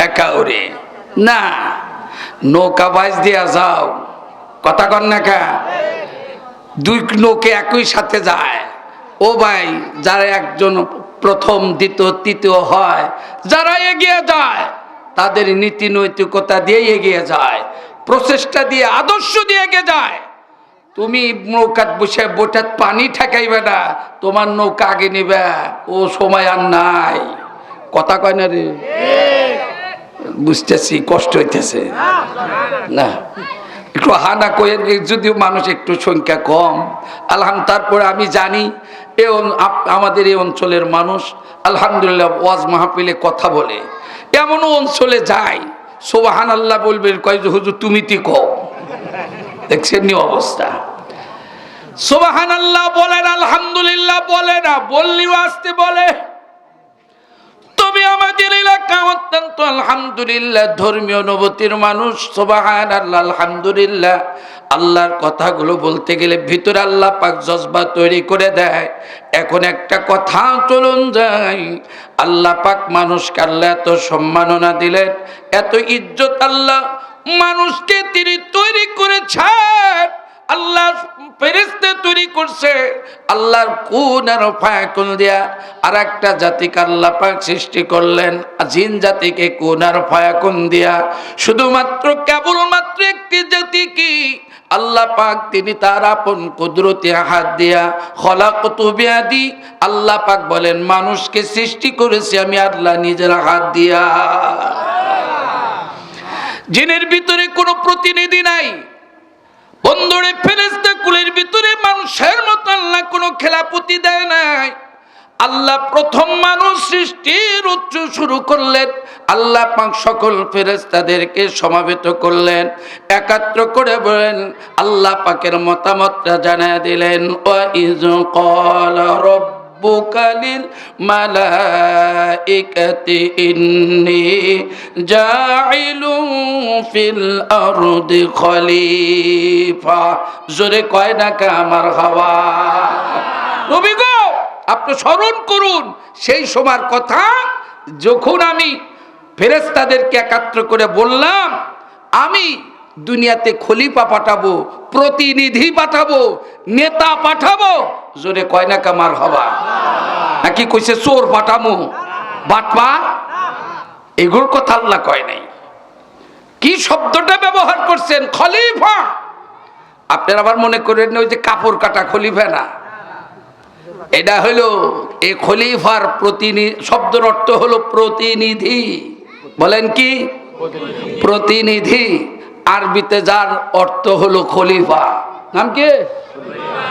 একা ওরে না, নৌকা বাইজ দিয়া যাও, কথা কন না কা, দুই নৌকে একই সাথে যায়। ও ভাই, যারা একজন প্রথম দ্বিতীয় তৃতীয় হয়, যারা এগিয়ে যায় তাদের নীতি নৈতিকতা দিয়ে এগিয়ে যায়, প্রচেষ্টা দিয়ে, আদর্শ দিয়ে এগিয়ে যায়। তুমি নৌকাত বসে বোটাত পানি ঠেকাইবে না, তোমার নৌকা আগে নিবে, ও সময় আর নাই। কথা কয় না রে? বুঝতেছি, কষ্ট হইতেছে না, একটু হানা কয়ে, যদিও মানুষ একটু সংখ্যা কম আলহামদুলিল্লাহ। তারপরে আমি জানি আমাদের এই অঞ্চলের মানুষ আলহামদুলিল্লাহ ওয়াজ মাহফিলে কথা বলে, এমনও অঞ্চলে যায় সুবহানাল্লাহ বলবেন, কয় যে হুজুর তুমি তি কও। দেখছেন নি অবস্থা? সুবহানাল্লাহ বলেন, আলহামদুলিল্লাহ বলে না, বললেও আসতে বলে। তবে আমাদের এলাকা অত্যন্ত আলহামদুলিল্লাহ ধর্মীয় অনুভূতির মানুষ। সুবহানাল্লাহ, আলহামদুলিল্লাহ। আল্লাহর কথাগুলো বলতে গেলে ভিতরে আল্লাহ পাক জজবা তৈরি করে দেয়। এখন একটা কথা চলুন যাই, আল্লাহ পাক মানুষকে আল্লাহ এত সম্মাননা দিলেন, এত ইজ্জত আল্লাহ মানুষকে তিনি তৈরি করেছেন। আল্লাহ ফেরেশতা তৈরি করছে, আল্লাহর কুন আর ফায়াকুন দিয়া আর একটা জাতিকে আল্লাহ পাক সৃষ্টি করলেন, জিন জাতিকে কুন আর ফায়াকুন দিয়া। শুধুমাত্র কেবলমাত্র একটি জাতি কি আল্লাহ পাক তিনি তার আপন কুদরতি হাত দিয়া খলাকতু বিয়াদি, আল্লাহ পাক বলেন মানুষকে সৃষ্টি করেছি আমি আল্লাহ নিজের হাত দিয়া। জিনের ভিতরে কোনো প্রতিনিধি নাই বন্ধুরে, ফেরেশতা কুলের ভিতরে মানুষের মতো আল্লাহ কোনো খেলাপতি দেয় নাই। আল্লাহ প্রথম মানুষ সৃষ্টির উচ্চ শুরু করলেন, আল্লাহ পাক সকল ফেরেশতাদেরকে সমাবেত করলেন, একাত্র করে বলেন, আল্লাহ পাকের মতামতটা জানায় দিলেন। ওয়া ইয ক্বালা রাব্বুকা লিল মালাইকাতি ইন্নী জাইলুন ফিল আরদি খলিফা। জোরে কয় না কা আমার হাওয়া। নবী গো, আপনি স্মরণ করুন সেই সময়ের কথা যখন আমি ফেরেশতাদেরকে একাত্র করে বললাম আমি দুনিয়াতে খলিফা পাঠাবো, প্রতিনিধি পাঠাবো, নেতা পাঠাবো। জোরে কয় না কামার হওয়া। নাকি কইছে চোর পাঠামো, বাটপা? এগুলোর কথা আল্লাহ কয় নাই। কি শব্দটা ব্যবহার করছেন? খলিফা। আপনারা আবার মনে করেন ওই যে কাপড় কাটা খলিফা না, এটা হলো এই খলিফার প্রতিনিধি শব্দের অর্থ হলো প্রতিনিধি। বলেন কি? প্রতিনিধি। আরবিতে যার অর্থ হলো খলিফা। নাম কি?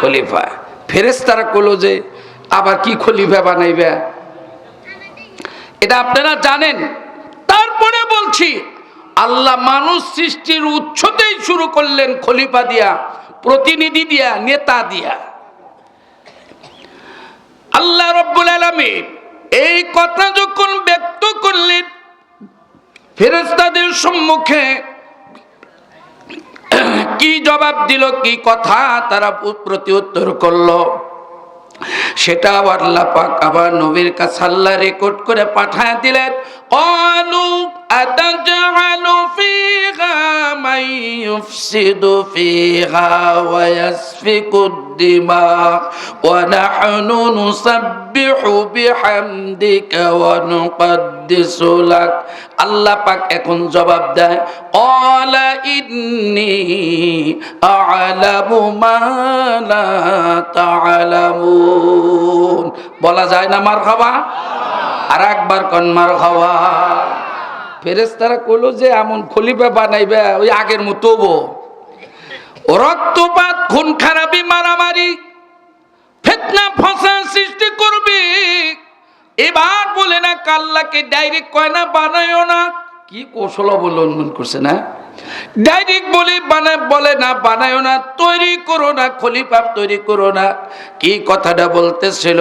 খলিফা। ফেরেশতারা কইলো যে আবার কি খলিফা বানাইবে, এটা আপনারা জানেন। তারপরে বলছি আল্লাহ মানুষ সৃষ্টির উৎসতেই শুরু করলেন খলিফা দিয়া, প্রতিনিধি দিয়া, নেতা দিয়া। আল্লাহ রাব্বুল আলামিন এই কথা যখন ব্যক্ত করলেন ফেরেশতাদের সম্মুখে, কি জবাব দিল, কি কথা তারা প্রতি উত্তর করলো, সেটা আবার আল্লাহ পাক আবার নবীর কাছে আল্লাহ রেকর্ড করে পাঠায় দিলেন। ক্বালু আতাজআলু ফীহা মান ইউফসিদু ফীহা ওয়া ইয়াসফিকুদ দিমা ওয়া নাহনু নুসাব্বিহু বিহামদিকা ওয়া নুকদ্দিসু লাক। আল্লাহ পাক এখন জবাব দেয়, ক্বালা ইন্নী আ'লামু মা লা তা'লামুন। বলা যায় না মারহাবা? আর একবার কোন মারহাবা। ফেরেশতারা কইলো যে এমন খলিফা বানাইবে ওই আগের মতো রক্তপাত, খুন খারাপি, মারামারি, ফিতনা ফাসাদ সৃষ্টি করবে। এবার বলে না আল্লাহকে ডাইরেক্ট কয় না বানায়ও না, কি কৌশল অবলম্বন করছে না, ডাইরেক্ট বলে না বানায়ও না, তৈরি করো না, খলিফা তৈরি করো না। কি কথাটা বলতেছিল?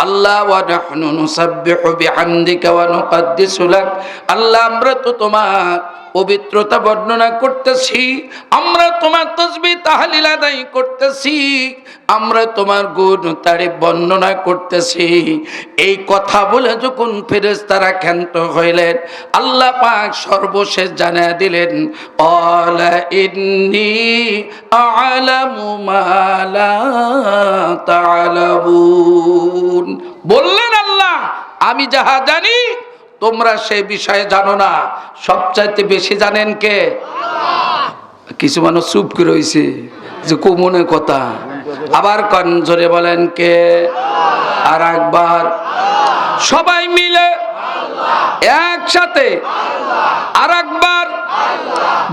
আল্লাহ ওয়া নাহনু নুসাব্বিহু বিহামদিকা ওয়া নুকদ্দিসু লাক। আল্লাহ আমরা তো তোমার পবিত্রতা বর্ণনা করতেছি, আমরা তোমার তাসবিহ তাহলিল আদায় করতেছি, আমরা তোমার গুণ তারিফ বর্ণনা করতেছি। এই কথা বলে যখন ফেরেশতারা ক্ষান্ত হইলেন, আল্লাহ পাক সর্বশেষ জানিয়ে দিলেন, ক্বালা ইন্নী আ'লামু মা লা তা'লামুন। বললেন আল্লাহ, আমি যাহা জানি তোমরা সেই বিষয়ে জানো না। সবচাইতে বেশি জানেন কে? কিছু মানুষ চুপ করে রয়েছে যে কোমনের কথা, আবার কান জোরে বলেন কে? আর একবার সবাই মিলে একসাথে, আর একবার,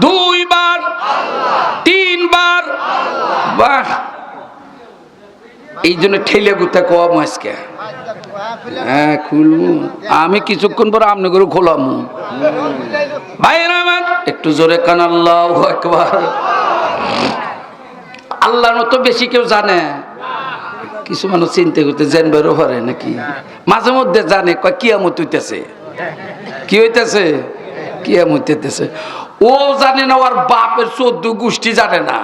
দুইবার, তিনবার। বাহ, এই জন্য ঠেলে গুতে কম আজকে। হ্যাঁ খুলবো আমি কিছুক্ষণ পর আপনি করে খোলাম। ভাইরা আমার একটু জোরে কান আল্লাহু আকবার। আল্লাহর মতো বেশি কেউ জানে? কিছু মানুষ চিন্তা করতে জানবারও পারে নাকি? মাঝে মধ্যে জানে, কয় কিয়ামত হইতেছে। কি হইতেছে? কিয়ামত হইতেছে। ও জানে না, ওর বাপের 14 গোষ্ঠী জানে না,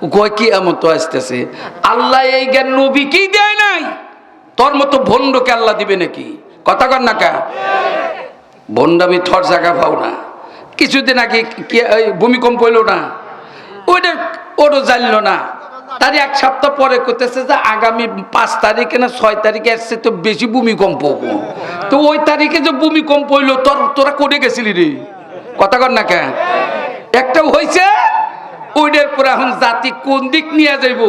ও কয় কিয়ামত আসতেছে। আল্লাহ এই জ্ঞান নবীকেই দেয় নাই, তোর মতো ভণ্ডকে আল্লাহ দিবে নাকি? কথা কর না কা? ভণ্ডামি থর জায়গা পাও না। কিছুদিন আগে ভূমিকম্প হইল না, ওটা জানলো না, তার এক সপ্তাহ পরে করতেছে যে আগামী 5 তারিখে না 6 তারিখে আসছে তো বেশি ভূমিকম্প। তো ওই তারিখে যে ভূমিকম্প হইলো, তোরা করে গেছিলি রে? কথা কর না কে? একটাও হয়েছে। ওইটার পরে এখন জাতি কোন দিক নিয়ে যাইব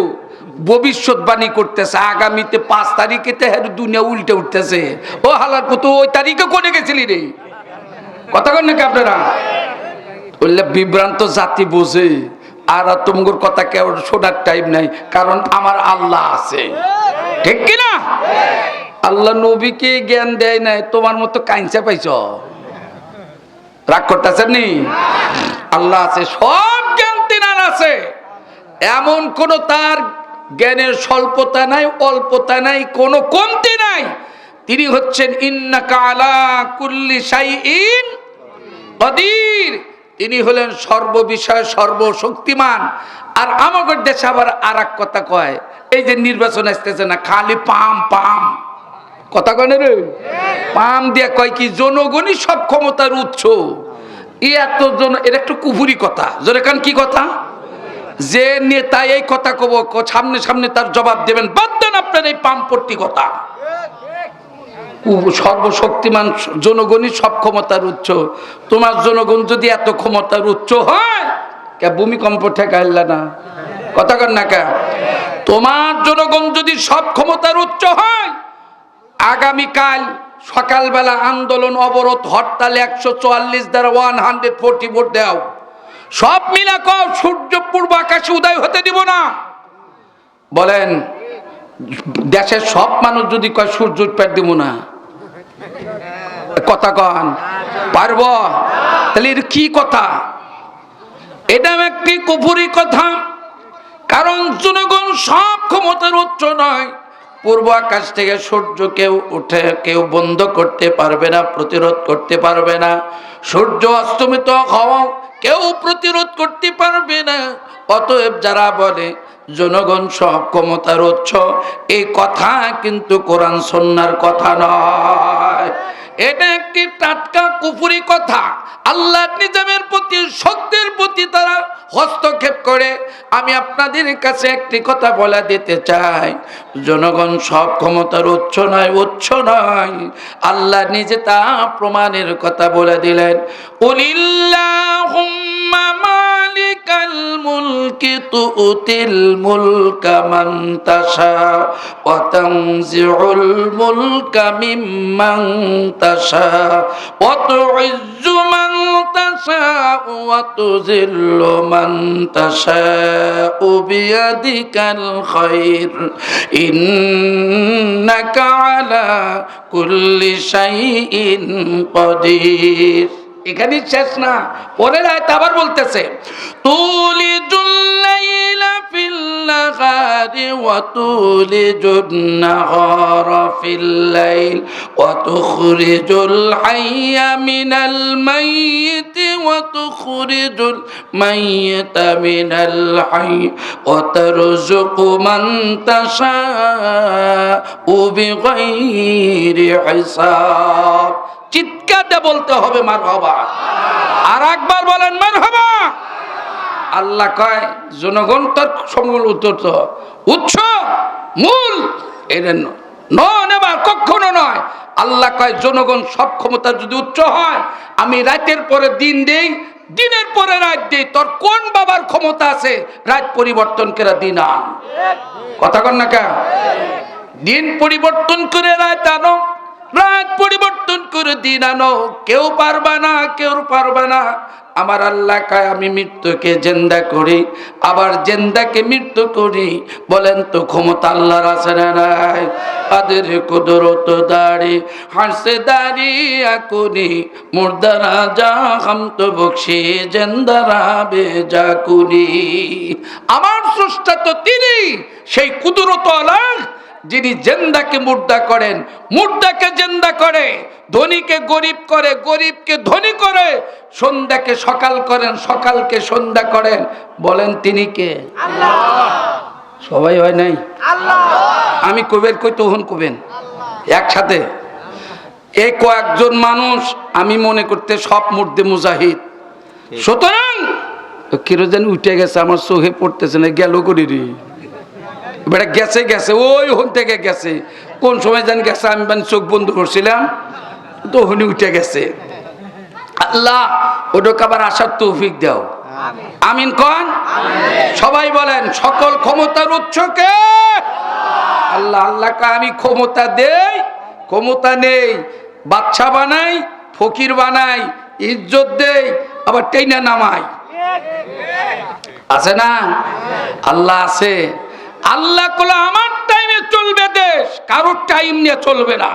ভবিষ্যৎবাণী করতেছে, আগামীতে 5 তারিখে দুনিয়া উল্টে উঠতেছে। ও হালার কত ওই তারিখে করে গেছিলি রে? কথা কর নাকি আপনারা? বললে বিভ্রান্ত জাতি বোঝে, আর তোমার কথা কেউ শোনার টাইম নাই, কারণ আমার আল্লাহ আছে। ঠিক কিনা? আল্লাহ নবীকে জ্ঞান দেয় নাই, তোমার মতো কাইঞ্চা পাইছ? রাগ করতেছেন নি? আল্লাহ আছে, সব জ্ঞান তিনার আছে। এমন কোন তার জ্ঞানের স্বল্পতা নাই, অল্পতা নাই, কোনো কমতি নাই। তিনি হচ্ছেন ইন্নাকা আলা কুল্লি শাইইন কাদির। তিনি হলেন সর্ববিষয়ে সর্বশক্তিমান। আর আমাদের দেশে আবার আর এক কথা কয়, এই যে নির্বাচন আসতেছে না, খালি পাম পাম। কথা কয় না রে? পাম দিয়া কয় কি জনগণই সব ক্ষমতার উৎস। এত জন, এর একটু কুফুরি কথা। জোরে কান কি কথা? যে নেতা এই কথা কব, সামনে সামনে তার জবাব দেবেন, বাদ দেন আপনার এই পামপট্টি কথা। সর্বশক্তিমান জনগণই সব ক্ষমতার উৎস। তোমার জনগণ যদি এত ক্ষমতার উৎস হয়, কে ভূমিকম্প ঠেকাইলা না? কথা কর না কে? তোমার জনগণ যদি সব ক্ষমতার উৎস হয়, আগামীকাল সকালবেলা আন্দোলন, অবরোধ, হরতাল 144 দ্বারা 140 ভোট দাও। সব মিলা কও সূর্য পূর্ব আকাশে উদয় হতে দিব না। বলেন দেশের সব মানুষ যদি কয় সূর্য উৎপাদ দিব না, কথা কন পারব? তাহলে এটা কি কথা? এটা একটি কুফরি কথা। কারণ জনগণ সব ক্ষমতার উৎস নয়। পূর্ব আকাশ থেকে সূর্য কেউ উঠে কেউ বন্ধ করতে পারবে না, প্রতিরোধ করতে পারবে না। সূর্য অস্তমিত হওয়া কেউ প্রতিরোধ করতে পারবে না। অতএব যারা বলে জনগণ সব ক্ষমতার উৎস, এই কথা কিন্তু কোরআন সুন্নাহর কথা নয়। এটা একটি টাটকা কুফরি কথা। আল্লাহর নিজামের প্রতি, শক্তির প্রতি তারা হস্তক্ষেপ করে। আমি আপনাদের কাছে একটি কথা বলে দিতে চাই, জনগণ সব ক্ষমতার উৎস নয়, উৎস নয়। আল্লাহ নিজে তা প্রমাণের কথা বলে দিলেন, কুলিল্লাহুম্মা মালিকাল মুলকি তুতিল মুলকা মান তাশা ওয়া তানজিউল মুলকা মিম্মান তাশা ওয়া তুইজ্জু মান তাশা ওয়া তুযিল্লু মান তাশা বিয়াদিকাল খায়র ইন্নাকা আলা কুল্লি শাইইন কাদির। এখানেই শেষ না, পরের আয়াত আবার বলতেছে তুলিজুল লাইলা ফিল নাহারি ওয়া তুলিজুন নাহারা ফিল লাইল ওয়া তুখরিজুল হাইয়া মিনাল মাইয়িতি ওয়া তুখরিজুল মাইয়িতা মিনাল হাইয়্যি ওয়া তারযুকু মান তাশাউ বিগাইরি হিসাব। চিৎকার দিয়ে বলতে হবে মারহাবা। আর একবার বলেন মারহাবা। আল্লাহ কয় জনগণ তার সমূল উৎস মূল এদের নেবার কখনো নয়। আল্লাহ কয় জনগণ সব ক্ষমতা যদি উচ্চ হয়, আমি রাতের পরে দিন দেই, দিনের পরে রাত দেই, তোর কোন বাবার ক্ষমতা আছে রাত পরিবর্তন করে দিন আন? কথা কন না কে? দিন পরিবর্তন করে রাত আনো, রাত পরিবর্তন করে দিন আনো, কেউ পারবে না, কেউ পারবে না। আমার আল্লাহ কয় আমি মৃত্যুকে জিন্দা করি, আবার জিন্দাকে মৃত্যু করি। বলেন তো ক্ষমতা আল্লাহর আছে না নাই? কাদের কুদরত দাড়ি হাসে দাড়ি আকুনি মুর্দারা যা হাম তো বকশি জিন্দারা বেজা কুনি। আমার স্রষ্টা তো তিনি, সেই কুদরত আল্লাহ যিনি জিন্দাকে মুর্দা করেন, মুর্দাকে জিন্দা করে, ধনীকে গরিব করে, গরিবকে ধনী করে, সন্ধ্যাকে সকাল করেন, সকালকে সন্ধ্যা করেন। বলেন তিনি কে? আল্লাহ। সবাই হয় নাই? আল্লাহ। আমি কবের কই তখন কবেন একসাথে। এই কয়েকজন মানুষ আমি মনে করতে সব মুর্দে মুজাহিদ। সুতরাং কিরোজেন উঠে গেছে, আমার চোখে পড়তেছে না, গেল করি রে বেটা, গেছে গেছে ওই হন থেকে গেছে, কোন সময় জানি গেছে, আমি চোখ বন্ধ করছিলাম তো হনি উঠে গেছে। আল্লাহ ওটাকে আবার আসার তৌফিক দাও, আমিন কন। সবাই বলেন সকল ক্ষমতার উৎস কে? আল্লাহ। আল্লাহ কা আমি ক্ষমতা দেই, ক্ষমতা নেই, বাদশা বানাই, ফকির বানাই, ইজ্জত দেই, আবার টেইনা নামাই। আছে না? আল্লাহ আছে। আল্লাহ কলা আমার টাইমে চলবে দেশ, কারোর টাইম নিয়ে চলবে না।